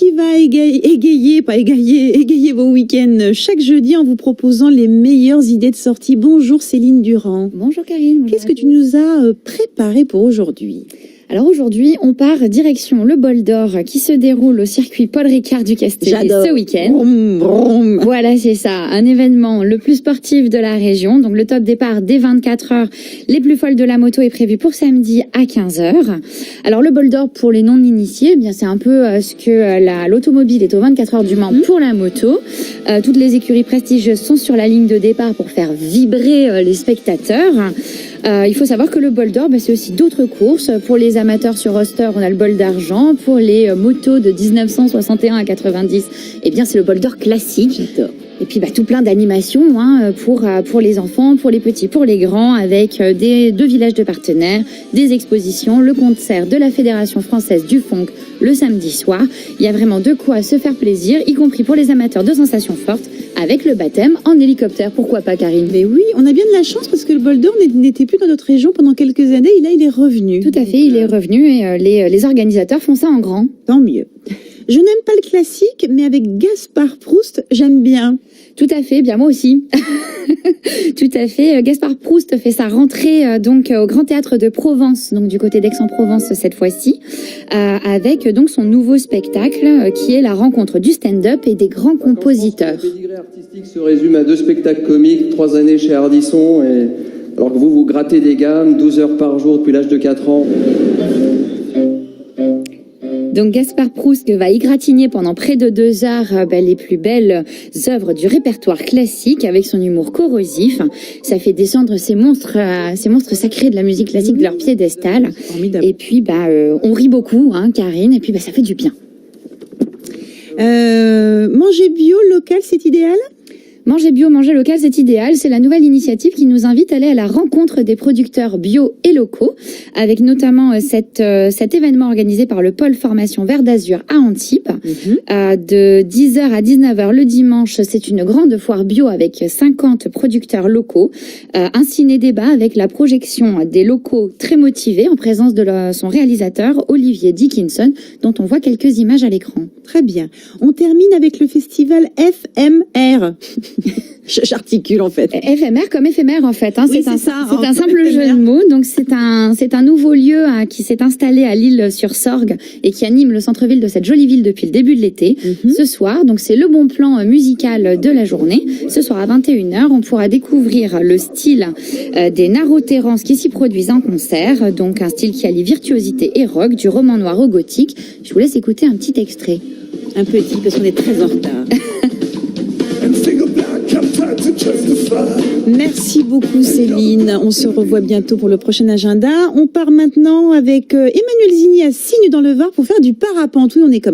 qui va égayer vos week-ends chaque jeudi en vous proposant les meilleures idées de sortie. Bonjour Céline Durand. Bonjour Karine. Qu'est-ce que tu nous as préparé pour aujourd'hui ? Alors aujourd'hui, on part direction le Bol d'Or qui se déroule au circuit Paul Ricard du Castellet ce week-end. Vroom, vroom. Voilà, c'est ça, un événement le plus sportif de la région. Donc le top départ dès 24 heures. Les plus folles de la moto est prévu pour samedi à 15 heures. Alors le Bol d'Or pour les non-initiés, eh bien c'est un peu ce que l'automobile est aux 24 heures du Mans pour la moto. Toutes les écuries prestigieuses sont sur la ligne de départ pour faire vibrer les spectateurs. Il faut savoir que le Bol d'Or, c'est aussi d'autres courses. Pour les amateurs sur roster, on a le Bol d'Argent. Pour les motos de 1961 à 90, eh bien c'est le Bol d'Or classique. J'adore. Et puis tout plein d'animations pour les enfants, pour les petits, pour les grands, avec deux villages de partenaires, des expositions, le concert de la Fédération française du funk le samedi soir. Il y a vraiment de quoi se faire plaisir, y compris pour les amateurs de sensations fortes, avec le baptême en hélicoptère. Pourquoi pas, Karine ? Mais oui, on a bien de la chance parce que le Bol d'Or n'était plus dans notre région pendant quelques années et là il est revenu. Tout à fait, il est revenu et les organisateurs font ça en grand. Tant mieux. Je n'aime pas le classique, mais avec Gaspard Proust, j'aime bien. Tout à fait, bien moi aussi. Tout à fait. Gaspard Proust fait sa rentrée donc au Grand Théâtre de Provence, donc du côté d'Aix-en-Provence cette fois-ci, avec donc son nouveau spectacle qui est la rencontre du stand-up et des grands compositeurs. Le pédigré artistique se résume à 2 spectacles comiques, 3 années chez Ardisson, et alors que vous grattez des gammes, 12 heures par jour depuis l'âge de 4 ans. Donc Gaspard Proust va égratigner pendant près de 2 heures les plus belles œuvres du répertoire classique avec son humour corrosif. Ça fait descendre ces monstres sacrés de la musique classique de leur piédestal. Formidable. Et puis on rit beaucoup, Karine, et puis ça fait du bien. Manger bio, local, c'est idéal ? Manger bio, manger local, c'est idéal. C'est la nouvelle initiative qui nous invite à aller à la rencontre des producteurs bio et locaux, avec notamment cet événement organisé par le pôle formation Vert d'Azur à Antibes. De 10h à 19h le dimanche, c'est une grande foire bio avec 50 producteurs locaux. Un ciné-débat avec la projection des locaux très motivés en présence de son réalisateur Olivier Dickinson, dont on voit quelques images à l'écran. Très bien. On termine avec le festival FMR. J'articule en fait. Éphémère comme éphémère en fait. Oui, c'est un ça, simple jeu de mots. Donc c'est un nouveau lieu qui s'est installé à L'Île-sur-Sorgue et qui anime le centre-ville de cette jolie ville depuis le début de l'été. Ce soir, donc c'est le bon plan musical de la journée. Ce soir à 21h, on pourra découvrir le style des Narotérans qui s'y produisent en concert. Donc un style qui allie virtuosité et rock, du roman noir au gothique. Je vous laisse écouter un petit extrait. Un petit, parce qu'on est très en retard. Merci beaucoup Céline. On se revoit bientôt pour le prochain agenda. On part maintenant avec Emmanuel Zini à Signes dans le Var pour faire du parapente. Oui, on est comme